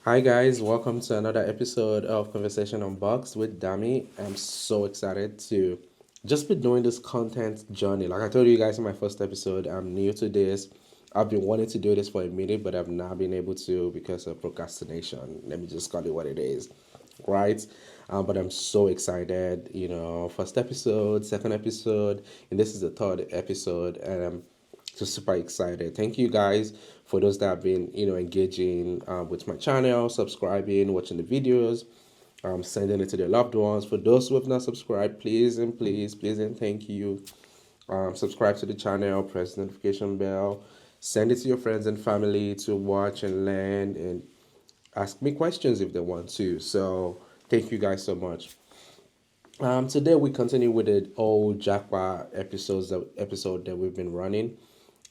Hi guys, welcome to another episode of Conversation Unboxed with Dami. I'm so excited to just be doing this content journey. Like I told you guys in my first episode, I'm new to this. I've been wanting to do this for a minute, but I've not been able to because of procrastination. Let me just call it what it is, right? But I'm so excited. First episode, second episode, and this is the third episode, and I'm just super excited. Thank you guys for those that have been, engaging with my channel, subscribing, watching the videos, sending it to their loved ones. For those who have not subscribed, please and please, please and thank you. Subscribe to the channel, press the notification bell, send it to your friends and family to watch and learn and ask me questions if they want to. So thank you guys so much. Today we continue with the old Japa episode that we've been running.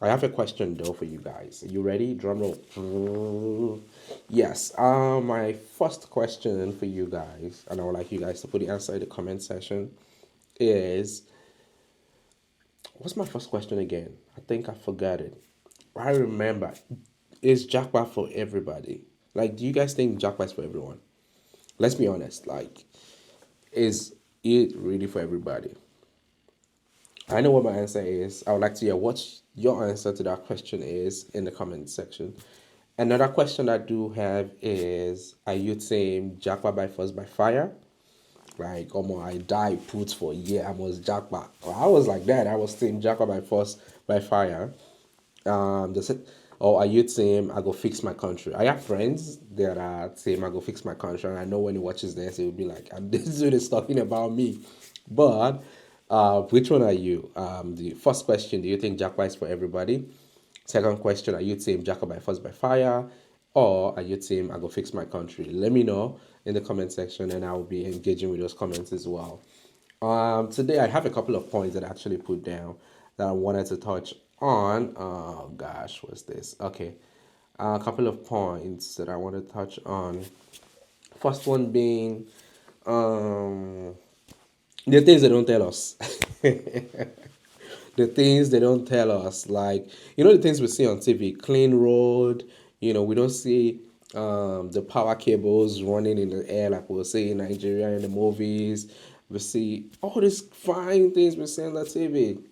I have a question though for you guys. Are you ready? Drum roll. Yes. My first question for you guys, and I would like you guys to put the answer in the comment section, is what's my first question again? I think I forgot it. I remember. Is Japa for everybody? Like, do you guys think Japa is for everyone? Let's be honest. Like, is it really for everybody? I know what my answer is. I would like to hear what your answer to that question is in the comment section. Another question I do have is, are you team Jackpot by force by fire? Like, I died put for a year. I was Jackpot. I was like that. I was team Jackpot by force by fire. Or are you team I go fix my country? I have friends that are team I go fix my country, and I know when he watches this, he will be like, "This dude is talking about me." But which one are you? The first question: do you think Jackpot is for everybody? Second question: are you team Jackpot by force by fire, or are you team I go fix my country? Let me know in the comment section, and I will be engaging with those comments as well. Today I have a couple of points that I actually put down that I wanted to touch on. Oh gosh, what's this? Okay, a couple of points that I want to touch on. First one being the things they don't tell us. The things they don't tell us, like the things we see on TV, clean road. We don't see the power cables running in the air like we'll see in Nigeria in the movies. We see all these fine things we see on the TV.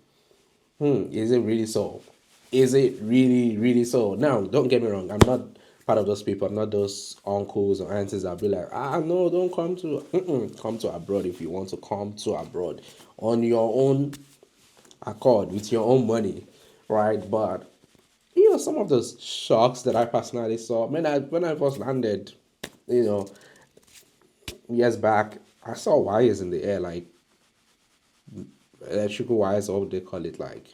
Is it really so? Is it really, really so? Now, don't get me wrong. I'm not part of those people. I'm not those uncles or aunties that be like, no, don't come to, come to abroad if you want to come to abroad on your own accord with your own money, right? But some of those shocks that I personally saw, when I first landed, you know, years back, I saw wires in the air, like electrical wires, or what they call it, like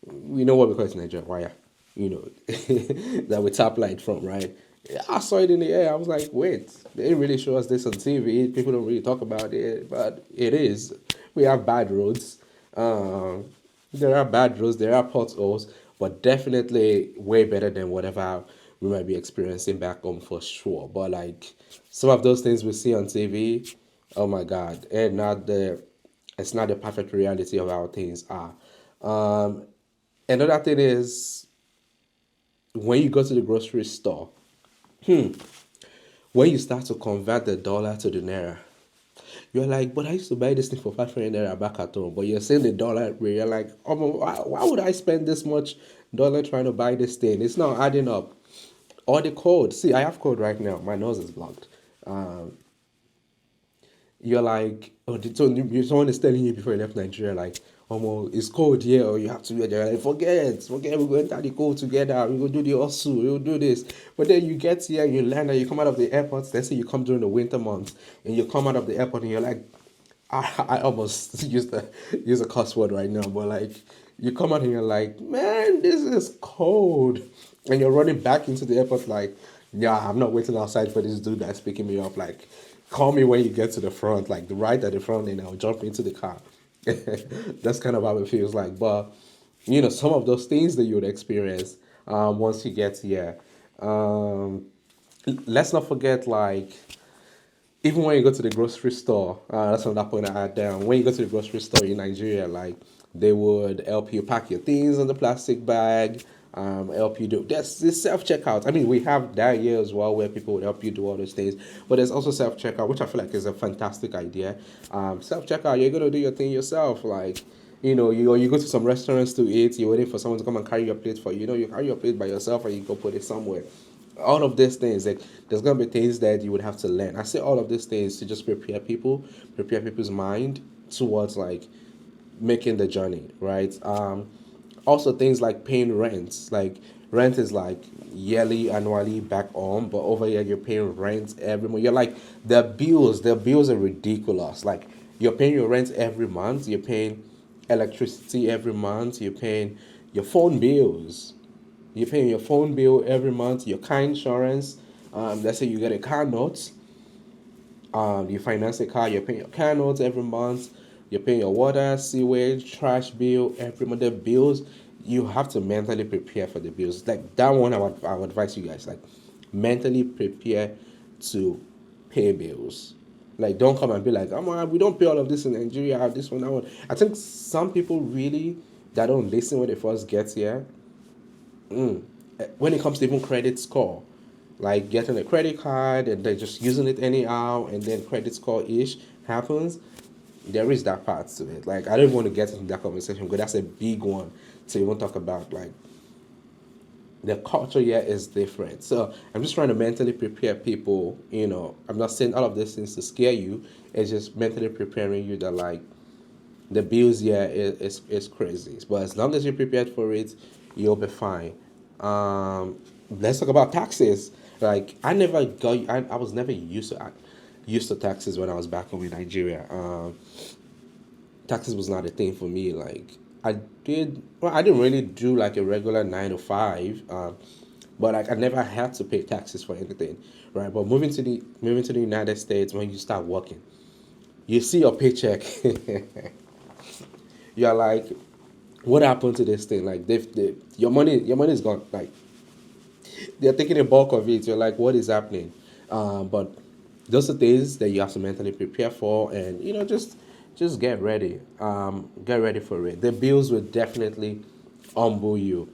we know what we call it in Nigeria, wire, that we tap light from, right? Yeah, I saw it in the air. I was like, wait, they didn't really show us this on TV. People don't really talk about it, but it is. We have bad roads. Um, there are bad roads, there are potholes, but definitely way better than whatever we might be experiencing back home for sure. But like some of those things we see on TV, oh my God, it's not the perfect reality of how things are. Um, Another thing is when you go to the grocery store, when you start to convert the dollar to the naira, you're like, but I used to buy this thing for 500 naira back at home. But you're saying the dollar rate, you're like, oh, why would I spend this much dollar trying to buy this thing? It's not adding up. Or the code. See, I have code right now. My nose is blocked. You're like, someone is telling you before you left Nigeria, like, well, it's cold here, or you have to be there. Like, forget, we're going to the cold together. We will do the hustle, we will do this. But then you get here, you land, and you come out of the airport. Let's say you come during the winter months, and you come out of the airport, and you're like, I almost use a cuss word right now, but like, you come out and you're like, man, this is cold, and you're running back into the airport like, yeah, I'm not waiting outside for this dude that's picking me up. Like, call me when you get to the front, like the right at the front, and I'll jump into the car. That's kind of how it feels like. But some of those things that you would experience once you get here. Um, let's not forget, like, even when you go to the grocery store, that's another point I had down. When you go to the grocery store in Nigeria, like they would help you pack your things in the plastic bag. help you do. There's this self checkout. I mean, we have that here as well where people would help you do all those things. But there's also self checkout, which I feel like is a fantastic idea. Self checkout, you're gonna do your thing yourself. Like, you go to some restaurants to eat. You're waiting for someone to come and carry your plate for you. You carry your plate by yourself and you go put it somewhere. All of these things, like there's gonna be things that you would have to learn. I say all of these things to just prepare people's mind towards like making the journey, right? Also things like paying rent. Like rent is like yearly, annually back home, but over here you're paying rent every month. You're like the bills are ridiculous. Like you're paying your rent every month, you're paying electricity every month, you're paying your phone bills. You're paying your phone bill every month, your car insurance. Let's say you get a car note, you finance a car, you're paying your car notes every month, you're paying your water, sewage, trash bill every month. The bills, you have to mentally prepare for the bills. Like that one, I would advise you guys, like mentally prepare to pay bills. Like don't come and be like, oh man, we don't pay all of this in Nigeria, this one, that one. I think some people really that don't listen when they first get here, when it comes to even credit score, like getting a credit card and then just using it anyhow, and then credit score ish happens. There is that part to it. Like I don't want to get into that conversation because that's a big one to even talk about. Like the culture here is different, so I'm just trying to mentally prepare people. I'm not saying all of these things to scare you. It's just mentally preparing you that like the bills here is crazy. But as long as you're prepared for it, you'll be fine. Let's talk about taxes. Like I was never used to taxes when I was back home in Nigeria. Taxes was not a thing for me. Like I didn't really do like a regular 9 to 5. But like I never had to pay taxes for anything, right? But moving to the United States, when you start working, you see your paycheck. You're like, what happened to this thing? Like your money is gone. Like they're taking a bulk of it. You're like, what is happening? But those are things that you have to mentally prepare for, and just get ready. Get ready for it. The bills will definitely humble you.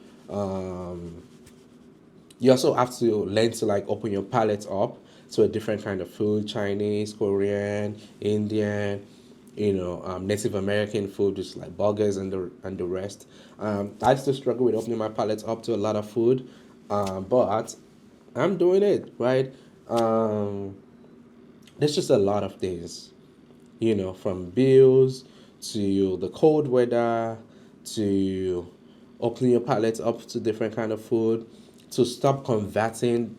You also have to learn to like open your palate up to a different kind of food: Chinese, Korean, Indian, Native American food, just like burgers and the rest. I still struggle with opening my palate up to a lot of food, but I'm doing it right. Um, there's just a lot of things, from bills to the cold weather to opening your palate up to different kind of food, to stop converting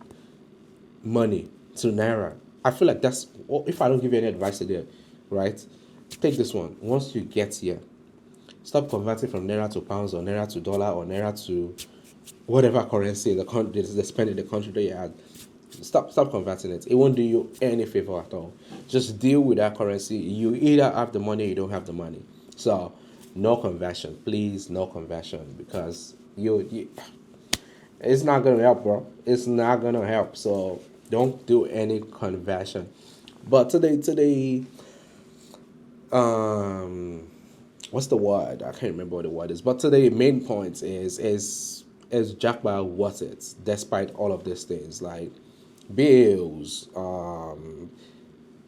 money to naira. I feel like that's, if I don't give you any advice today, right? Take this one. Once you get here, stop converting from naira to pounds or naira to dollar or naira to whatever currency the country they spend in the country that you're at. Stop converting it. It won't do you any favor at all. Just deal with that currency. You either have the money or you don't have the money. So no conversion, please, no conversion, because you it's not gonna help, bro. It's not gonna help. So don't do any conversion. But today, um, what's the word? I can't remember what the word is. But today, main point is Japa worth it, despite all of these things like bills,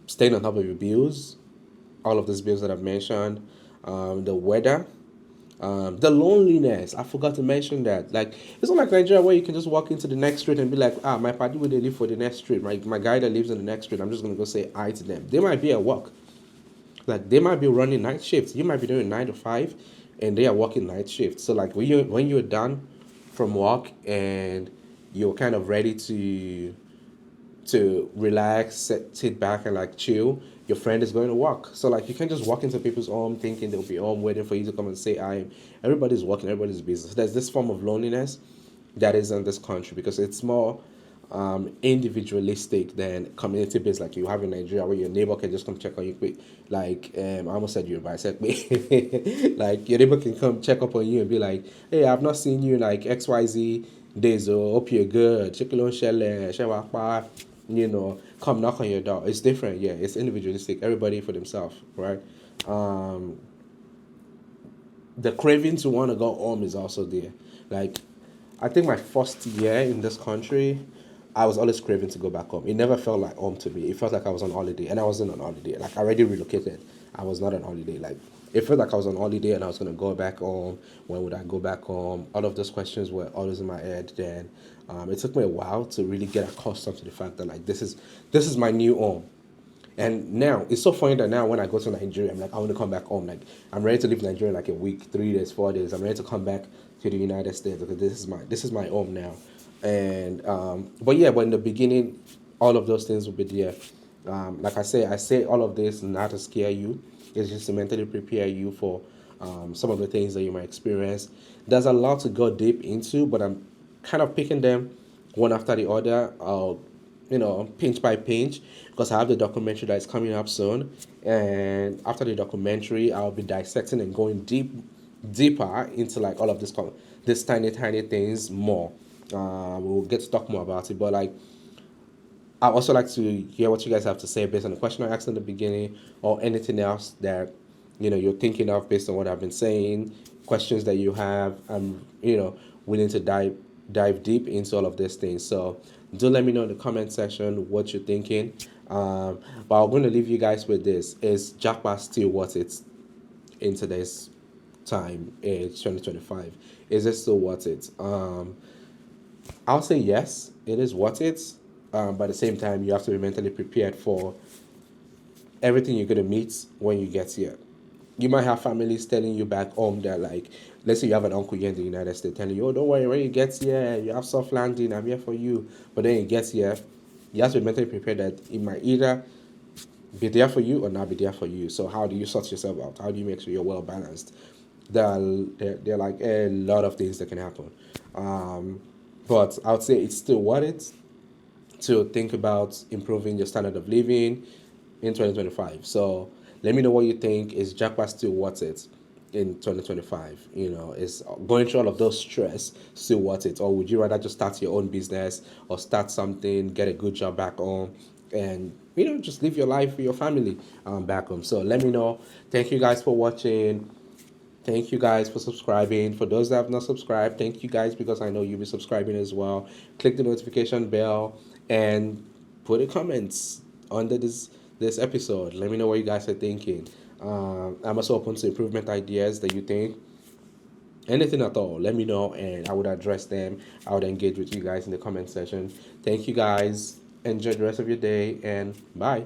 staying on top of your bills, all of these bills that I've mentioned, the weather, the loneliness. I forgot to mention that. Like, it's not like Nigeria where you can just walk into the next street and be like, my party where they live for the next street. My guy that lives in the next street, I'm just gonna go say hi to them. They might be at work. Like they might be running night shifts. You might be doing 9 to 5, and they are working night shifts. So like when you're done from work and you're kind of ready to relax, sit back and like chill, your friend is going to work. So like you can't just walk into people's home thinking they'll be home waiting for you to come and say I am. Everybody's working, everybody's busy. So there's this form of loneliness that is in this country because it's more individualistic than community based like you have in Nigeria where your neighbor can just come check on you quick. Like I almost said you, but I said quick. Like your neighbor can come check up on you and be like, hey, I've not seen you in like XYZ days, or hope you're good. Check alone shell, come knock on your door. It's different, yeah. It's individualistic. Everybody for themselves, right? The craving to want to go home is also there. Like I think my first year in this country, I was always craving to go back home. It never felt like home to me. It felt like I was on holiday, and I wasn't on holiday. Like I already relocated. I was not on holiday. Like it felt like I was on holiday, and I was gonna go back home. When would I go back home? All of those questions were always in my head. Then it took me a while to really get accustomed to the fact that like this is my new home. And now it's so funny that now when I go to Nigeria, I'm like, I want to come back home. Like I'm ready to leave Nigeria like a week, 3 days, 4 days. I'm ready to come back to the United States because this is my home now. And but yeah, but in the beginning, all of those things will be there. Like I say all of this not to scare you. It's just to mentally prepare you for some of the things that you might experience. There's a lot to go deep into, but I'm kind of picking them one after the other. Pinch by pinch, because I have the documentary that is coming up soon, and after the documentary, I'll be dissecting and going deeper into like all of this tiny things more. We'll get to talk more about it, but like I also like to hear what you guys have to say based on the question I asked in the beginning, or anything else that you're thinking of based on what I've been saying, questions that you have. I'm willing to dive deep into all of these things. So do let me know in the comment section what you're thinking. But I'm going to leave you guys with this: Is Japa still worth it in today's time? It's 2025. Is it still worth it? I'll say yes, it is worth it. But at the same time, you have to be mentally prepared for everything you're gonna meet when you get here. You might have families telling you back home that like, let's say you have an uncle here in the United States telling you, oh, don't worry, when you get here, you have soft landing, I'm here for you. But then you get here, you have to be mentally prepared that it might either be there for you or not be there for you. So how do you sort yourself out? How do you make sure you're well balanced? There are like a lot of things that can happen. But I would say it's still worth it to think about improving your standard of living in 2025. So let me know what you think. Is Jackpot still worth it in 2025? Is going through all of those stress still worth it? Or would you rather just start your own business or start something, get a good job back home, and just live your life with your family back home? So let me know. Thank you guys for watching. Thank you guys for subscribing. For those that have not subscribed, thank you guys, because I know you'll be subscribing as well. Click the notification bell and put a comments under this episode. Let me know what you guys are thinking. I'm also open to improvement ideas that you think. Anything at all, let me know and I would address them. I would engage with you guys in the comment section. Thank you guys. Enjoy the rest of your day and bye.